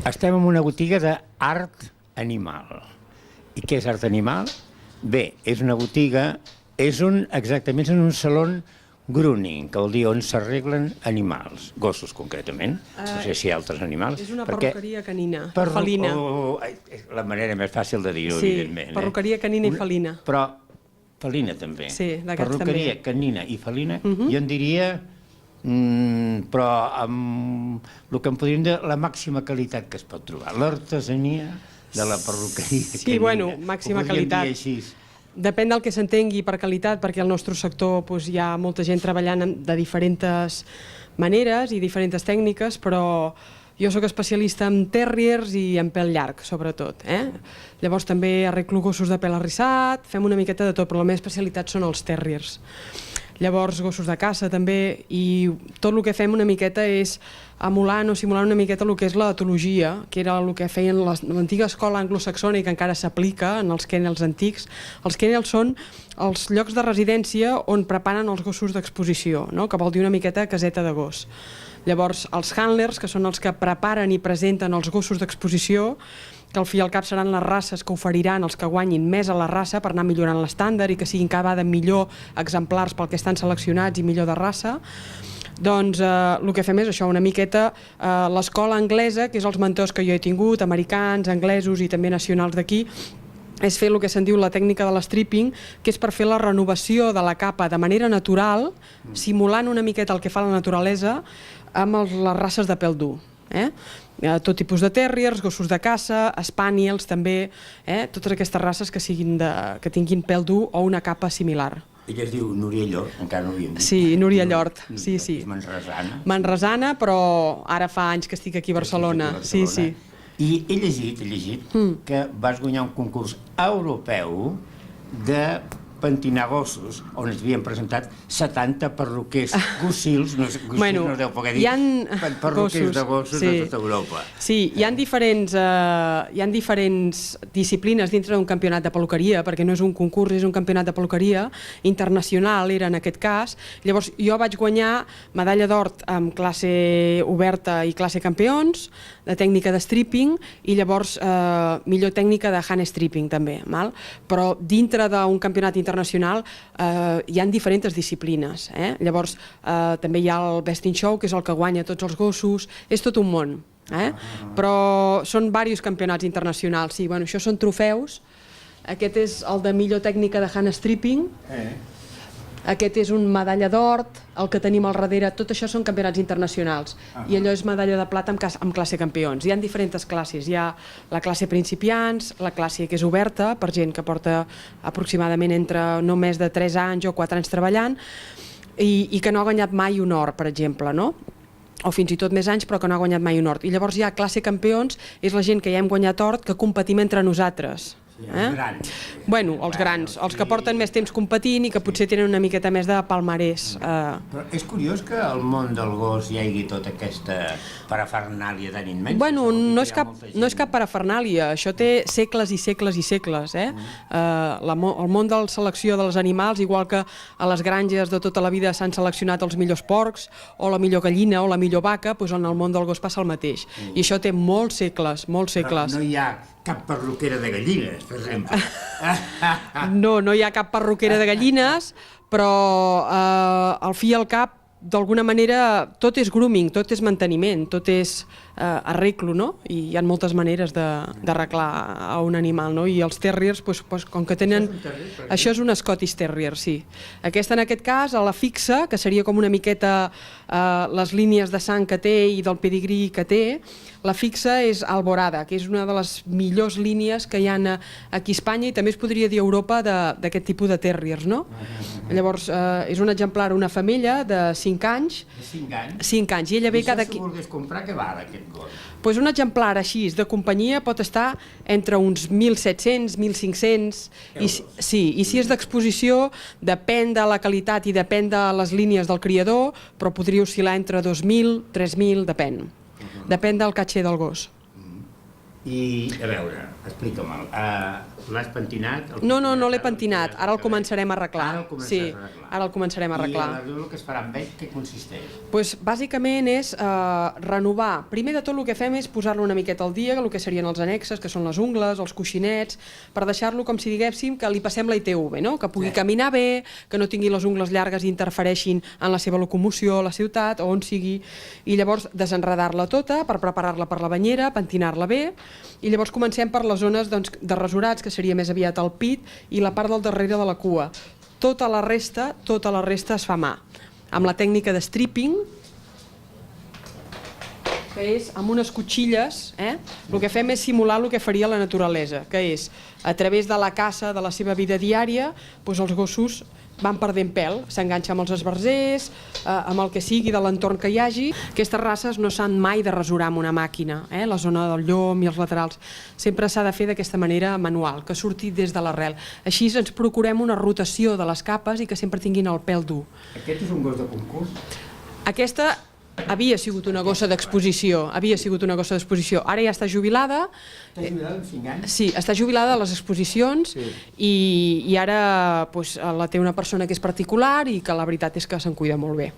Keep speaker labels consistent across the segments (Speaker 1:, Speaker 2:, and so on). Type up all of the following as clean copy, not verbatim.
Speaker 1: Estem en una botiga d'art animal. I què és art animal? Bé, és una botiga, exactament és un saló grooming, que vol dir on s'arreglen animals, gossos concretament, no sé si hi ha altres animals.
Speaker 2: És una perruqueria canina, felina.
Speaker 1: La manera més fàcil de dir-ho, evidentment.
Speaker 2: Sí, perruqueria canina i felina.
Speaker 1: Però felina també.
Speaker 2: Sí, de gats també.
Speaker 1: Perruqueria canina i felina, jo en diria, però amb el que en podríem dir la màxima qualitat que es pot trobar, l'artesania de la perruqueria canina.
Speaker 2: Sí, bueno, màxima qualitat. Depèn del que s'entengui per qualitat, perquè al nostre sector hi ha molta gent treballant de diferents maneres i diferents tècniques, però jo sóc especialista en terriers i en pèl llarg, sobretot. Llavors també arreglo gossos de pèl arrissat, fem una miqueta de tot, però la meva especialitat són els terriers. Llavors gossos de caça també, i tot el que fem una miqueta és emulant o simulant una miqueta el que és l'etologia, que era el que feien l'antiga escola anglosaxona i que encara s'aplica en els kennels antics. Els kennels són els llocs de residència on preparen els gossos d'exposició, que vol dir una miqueta caseta de gos. Llavors els handlers, que són els que preparen i presenten els gossos d'exposició, que al fi i al cap seran les races que oferiran els que guanyin més a la raça per anar millorant l'estàndard i que siguin cada vegada millor exemplars pel que estan seleccionats i millor de raça. Doncs el que fem és això, una miqueta l'escola anglesa, que és els mentors que jo he tingut, americans, anglesos i també nacionals d'aquí, és fer el que se'n diu la tècnica de l'stripping, que és per fer la renovació de la capa de manera natural, simulant una miqueta el que fa la naturalesa amb les races de pèl dur. Tot tipus de terriers, gossos de caça, spaniels també, totes aquestes races que tinguin pèl dur o una capa similar.
Speaker 1: Ella es diu Núria Llort, encara no havíem dit.
Speaker 2: Sí, Núria Llort, sí.
Speaker 1: És manresana.
Speaker 2: Manresana, però ara fa anys que estic aquí a Barcelona. Sí.
Speaker 1: I he llegit que vas guanyar un concurs europeu de pentinar gossos, on es havien presentat 70 perruquers gossils, no deu poder dir, perruquers de gossos de tota Europa.
Speaker 2: Sí, hi ha diferents disciplines dintre d'un campionat de peluqueria, perquè no és un concurs, és un campionat de peluqueria internacional, era en aquest cas. Llavors jo vaig guanyar medalla d'or amb classe oberta i classe campions, de tècnica de stripping, i llavors millor tècnica de hand stripping també. Però dintre d'un campionat internacional hi ha diferents disciplines. Llavors també hi ha el Best in Show, que és el que guanya tots els gossos, és tot un món. Però són diversos campionats internacionals. Sí, bueno, això són trofeus. Aquest és el de millor tècnica de hand stripping. Aquest és un medalla d'or, el que tenim al darrere, tot això són campionats internacionals. I allò és medalla de plata amb classe campions. Hi ha diferents classes. Hi ha la classe principiants, la classe que és oberta, per gent que porta aproximadament entre no més de 3 anys o 4 anys treballant, i que no ha guanyat mai un or, per exemple, no? O fins i tot més anys, però que no ha guanyat mai un or. I llavors hi ha classe campions, és la gent que ja hem guanyat or, que competim entre nosaltres. Bueno, els grans, els que porten més temps competint i que potser tenen una miqueta més de palmarès.
Speaker 1: Però és curiós que al món del gos hi hagi tota aquesta parafernàlia tan immensa.
Speaker 2: Bueno, no és cap parafernàlia, això té segles i segles i segles. El món de la selecció dels animals, igual que a les granges de tota la vida s'han seleccionat els millors porcs, o la millor gallina o la millor vaca, doncs en el món del gos passa el mateix. I això té molts segles, molts segles.
Speaker 1: No hi ha cap perruquera de gallines, per exemple.
Speaker 2: No hi ha cap perruquera de gallines, però al fi i al cap, d'alguna manera, tot és grooming, tot és manteniment, tot és arreglo, no? I hi ha moltes maneres d'arreglar a un animal, no? I els terriers, com que tenen... Això és un Scottish Terrier, sí. Aquesta, en aquest cas, a la fixa, que seria com una miqueta les línies de sang que té i del pedigrí que té, la fixa és Alborada, que és una de les millors línies que hi ha aquí a Espanya i també es podria dir a Europa d'aquest tipus de terriers, no? Llavors, és un exemplar, una femella de 5 anys.
Speaker 1: De 5 anys?
Speaker 2: 5 anys. I ella ve cada...
Speaker 1: I això si volgués comprar, què val aquest gos?
Speaker 2: Doncs un exemplar així de companyia pot estar entre uns 1.700, 1.500... Sí, i si és d'exposició, depèn de la qualitat i depèn de les línies del criador, però podria oscil·lar entre 2.000, 3.000, depèn. Depèn del caché del gos.
Speaker 1: I, a veure, explica'm, L'has pentinat?
Speaker 2: No l'he pentinat, ara el començarem a arreglar.
Speaker 1: Ara el començaràs a arreglar.
Speaker 2: Ara el començarem a arreglar.
Speaker 1: I el que es farà amb ell, què consisteix?
Speaker 2: Bàsicament és renovar. Primer de tot el que fem és posar-lo una miqueta al dia, el que serien els annexes, que són les ungles, els coixinets, per deixar-lo com si diguéssim que li passem la ITV, no? Que pugui caminar bé, que no tingui les ungles llargues i interfereixin en la seva locomoció a la ciutat o on sigui, i llavors desenredar-la tota per preparar-la per la banyera, pentinar-la bé, i llavors comencem per les zones de rasurats, que seria més aviat el pit i la part del darrere de la cua. Tota la resta es fa a mà, amb la tècnica de stripping, que és amb unes cotxilles. El que fem és simular el que faria la naturalesa, que és, a través de la caça, de la seva vida diària, els gossos van perdent pèl, s'enganxa amb els esbarzers, amb el que sigui de l'entorn que hi hagi. Aquestes races no s'han mai de rasurar amb una màquina, la zona del llom i els laterals. Sempre s'ha de fer d'aquesta manera manual, que surti des de l'arrel. Així ens procurem una rotació de les capes i que sempre tinguin el pèl dur.
Speaker 1: Aquest és un gos de concurs?
Speaker 2: Aquesta havia sigut una gossa d'exposició, ara ja està jubilada.
Speaker 1: Està jubilada amb 5 anys?
Speaker 2: Sí, està jubilada a les exposicions i ara la té una persona que és particular i que la veritat és que se'n cuida molt bé.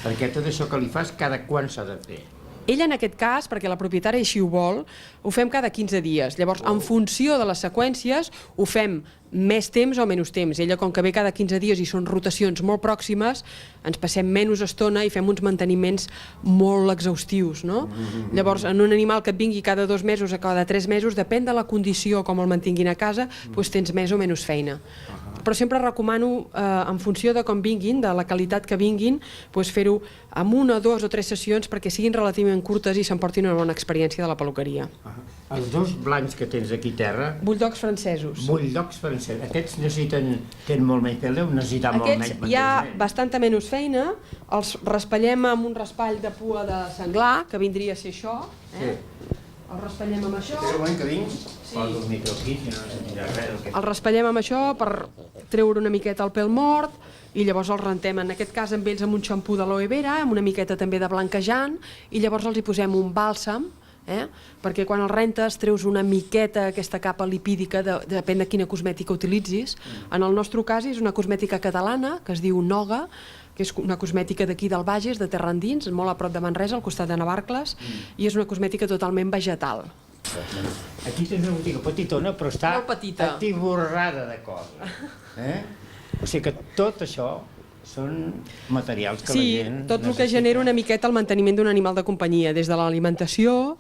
Speaker 1: Perquè tot això que li fas, cada quan s'ha de fer?
Speaker 2: Ella, en aquest cas, perquè la propietària així ho vol, ho fem cada 15 dies. Llavors, en funció de les seqüències, ho fem més temps o menys temps. Ella, com que ve cada 15 dies i són rotacions molt pròximes, ens passem menys estona i fem uns manteniments molt exhaustius, no? Llavors, en un animal que et vingui cada 2 mesos o cada 3 mesos, depèn de la condició com el mantinguin a casa, tens més o menys feina. Però sempre recomano, en funció de com vinguin, de la qualitat que vinguin, fer-ho amb 1, 2 o 3 sessions perquè siguin relativament curtes i s'emportin una bona experiència de la peluqueria.
Speaker 1: Els 2 blancs que tens aquí a terra...
Speaker 2: Bulldogs francesos.
Speaker 1: Bulldogs francesos. Aquests tenen molt menys pèl, necessiten molt menys
Speaker 2: manteniment. Aquests hi ha bastanta menys feina, els raspallem amb un raspall de pua de senglar, que vindria a ser això. El raspallem amb això.
Speaker 1: Espera un moment que vinc, poso el micro aquí, si no sentirà res.
Speaker 2: El raspallem amb això per treure una miqueta el pèl mort i llavors el rentem, en aquest cas amb ells amb un xampú d'aloe vera, amb una miqueta també de blanquejant, i llavors els hi posem un bàlsam, perquè quan els rentes treus una miqueta aquesta capa lipídica, depèn de quina cosmètica utilitzis. En el nostre cas és una cosmètica catalana que es diu Noga, que és una cosmètica d'aquí del Bages, de terra endins, molt a prop de Manresa, al costat de Navarcles, i és una cosmètica totalment vegetal.
Speaker 1: Aquí tens una botiga petitona, però està atiborrada de coses. O sigui que tot això són materials que la gent...
Speaker 2: Sí, tot el que genera una miqueta el manteniment d'un animal de companyia, des de l'alimentació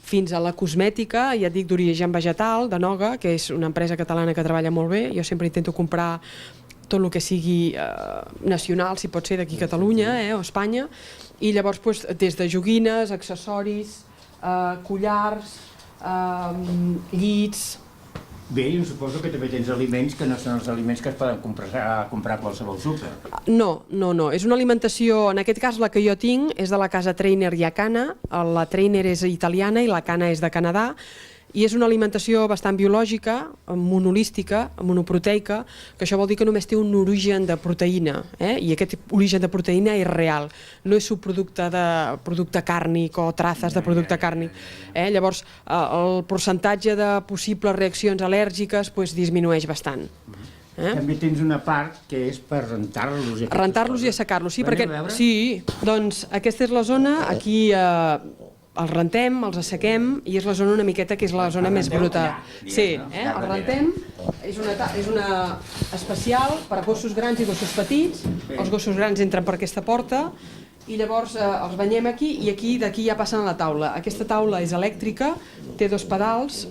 Speaker 2: fins a la cosmètica, ja et dic, d'origen vegetal, de Noga, que és una empresa catalana que treballa molt bé. Jo sempre intento comprar tot el que sigui nacional, si pot ser d'aquí a Catalunya o Espanya, i llavors des de joguines, accessoris, collars, llits...
Speaker 1: Bé, jo suposo que també tens aliments que no són els aliments que es poden comprar a qualsevol súper.
Speaker 2: No, és una alimentació, en aquest cas la que jo tinc és de la casa Trainer i Acana, la Trainer és italiana i la Acana és de Canadà, i és una alimentació bastant biològica, monolística, monoproteica, que això vol dir que només té un origen de proteïna, i aquest origen de proteïna és real, no és subproducte de producte càrnic o traces de producte càrnic. Llavors, el percentatge de possibles reaccions al·lèrgiques disminueix bastant.
Speaker 1: També tens una part que és per rentar-los.
Speaker 2: Rentar-los i assecar-los, sí, perquè... Sí, doncs aquesta és la zona, aquí... Els rentem, els assequem i és la zona una miqueta que és la zona més bruta. Sí, els rentem, és una especial per a gossos grans i gossos petits. Els gossos grans entren per aquesta porta i llavors els banyem aquí i d'aquí ja passen a la taula. Aquesta taula és elèctrica, té 2 pedals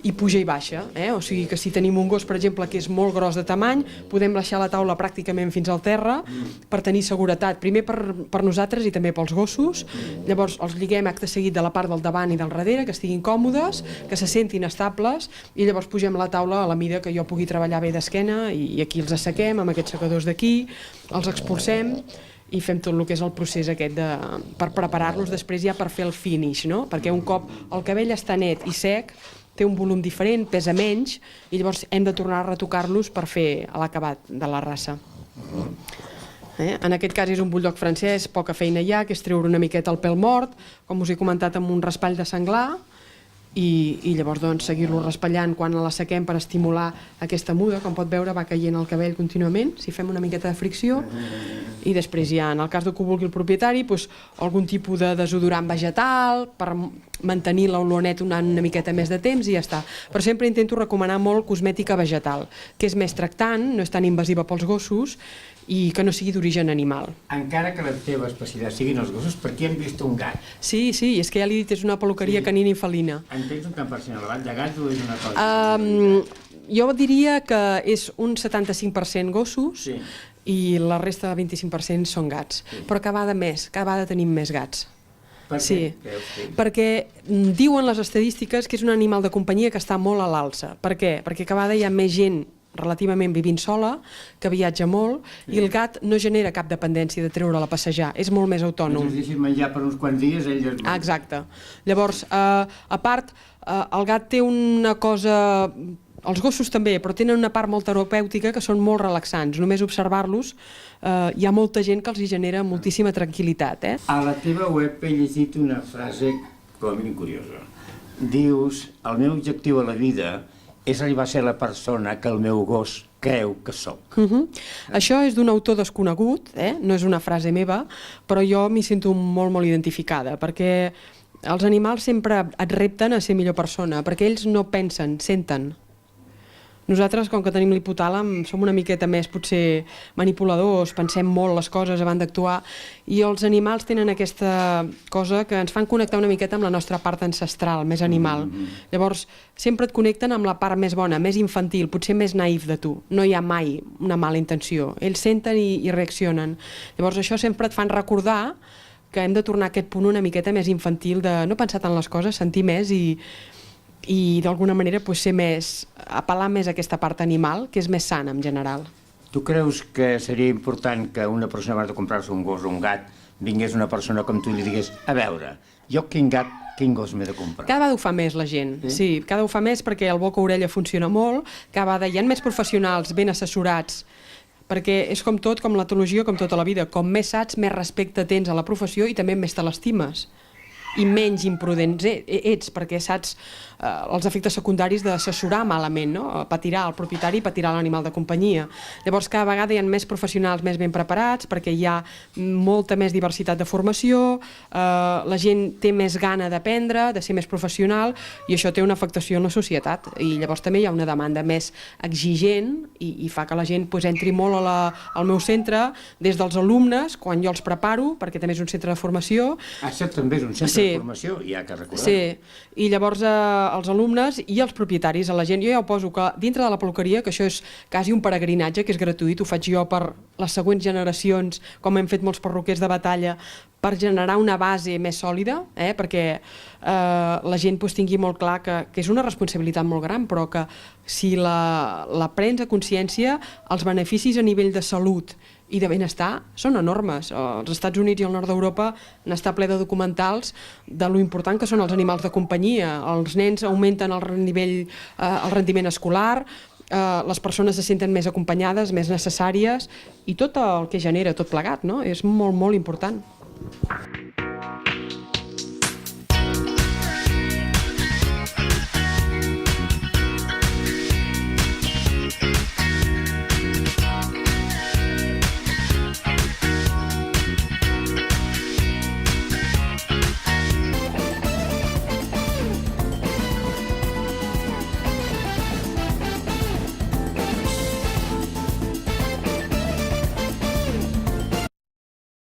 Speaker 2: i puja i baixa. O sigui que si tenim un gos, per exemple, que és molt gros de tamany, podem baixar la taula pràcticament fins al terra per tenir seguretat, primer per nosaltres i també pels gossos. Llavors els lliguem acte seguit de la part del davant i del darrere, que estiguin còmodes, que se sentin estables, i llavors pugem la taula a la mida que jo pugui treballar bé d'esquena, i aquí els assequem amb aquests secadors d'aquí, els expulsem i fem tot el que és el procés aquest per preparar-los després ja per fer el finish, no? Perquè un cop el cabell està net i sec, té un volum diferent, pesa menys, i llavors hem de tornar a retocar-los per fer l'acabat de la raça. En aquest cas és un bulldog francès, poca feina hi ha, que és treure una miqueta el pèl mort, com us he comentat, amb un raspall de senglar, i llavors doncs, seguir-lo raspallant quan l'assequem per estimular aquesta muda. Com pot veure, va caient el cabell contínuament si fem una miqueta de fricció, i després ja, en el cas que ho vulgui el propietari, doncs, algun tipus de desodorant vegetal per mantenir l'olonet una miqueta més de temps i ja està. Però sempre intento recomanar molt cosmètica vegetal, que és més tractant, no és tan invasiva pels gossos i que no sigui d'origen animal.
Speaker 1: Encara que la teva especialitat siguin els gossos, per què hem vist un gat?
Speaker 2: Sí, és que ja l'he dit, és una peluqueria canina i felina.
Speaker 1: En tens un tant per cent elevat de gats o és una cosa?
Speaker 2: Jo diria que és un 75% gossos i la resta del 25% són gats. Però cada vegada tenim més gats.
Speaker 1: Per
Speaker 2: què?
Speaker 1: Sí.
Speaker 2: Perquè diuen les estadístiques que és un animal de companyia que està molt a l'alça. Per què? Perquè cada vegada hi ha més gent relativament vivint sola, que viatja molt, i el gat no genera cap dependència de treure'l a passejar, és molt més autònom.
Speaker 1: Ens deixis menjar per uns quants dies, ell es...
Speaker 2: Exacte. Llavors, a part, el gat té una cosa... Els gossos també, però tenen una part molt terapèutica que són molt relaxants. Només observar-los hi ha molta gent que els hi genera moltíssima tranquil·litat.
Speaker 1: A la teva web he llegit una frase com a mínim curiosa. Dius, el meu objectiu a la vida és arribar a ser la persona que el meu gos creu que sóc.
Speaker 2: Això és d'un autor desconegut, no és una frase meva, però jo m'hi sento molt identificada, perquè els animals sempre et repten a ser millor persona, perquè ells no pensen, senten. Nosaltres, com que tenim l'hipotàlem, som una miqueta més, potser, manipuladors, pensem molt les coses abans d'actuar, i els animals tenen aquesta cosa que ens fan connectar una miqueta amb la nostra part ancestral, més animal. Llavors, sempre et connecten amb la part més bona, més infantil, potser més naïf de tu. No hi ha mai una mala intenció. Ells senten i reaccionen. Llavors, això sempre et fan recordar que hem de tornar a aquest punt una miqueta més infantil de no pensar tant les coses, sentir més i d'alguna manera ser més, apel·lar més a aquesta part animal, que és més sana en general.
Speaker 1: Tu creus que seria important que una persona abans de comprar-se un gos o un gat vingués una persona com tu i li digués a veure, jo quin gos m'he de comprar?
Speaker 2: Cada vegada ho fa més la gent, sí, cada vegada ho fa més perquè el boca-orella funciona molt, cada vegada hi ha més professionals ben assessorats, perquè és com tot, com l'etologia, com tota la vida, com més saps, més respecte tens a la professió i també més te l'estimes. I menys imprudents ets, perquè saps els efectes secundaris d'assessorar malament, no? Patirà el propietari i patirà l'animal de companyia. Llavors, cada vegada hi ha més professionals més ben preparats, perquè hi ha molta més diversitat de formació, la gent té més gana d'aprendre, de ser més professional, i això té una afectació en la societat. I llavors també hi ha una demanda més exigent i fa que la gent entri molt al meu centre, des dels alumnes, quan jo els preparo, perquè també és un centre de formació.
Speaker 1: Això també és un centre de formació, ja que recordem.
Speaker 2: Sí, i llavors els alumnes i els propietaris, a la gent, jo ja ho poso que dintre de la peluqueria, que això és quasi un peregrinatge, que és gratuït, ho faig jo per les següents generacions, com hem fet molts perruquers de batalla, per generar una base més sòlida, perquè la gent tingui molt clar que és una responsabilitat molt gran, però que si la prens a consciència, els beneficis a nivell de salut i de benestar són enormes. Els Estats Units i el nord d'Europa n'està ple de documentals de lo important que són els animals de companyia. Els nens augmenten el rendiment escolar, les persones se senten més acompanyades, més necessàries, i tot el que genera tot plegat, no? És molt, molt important.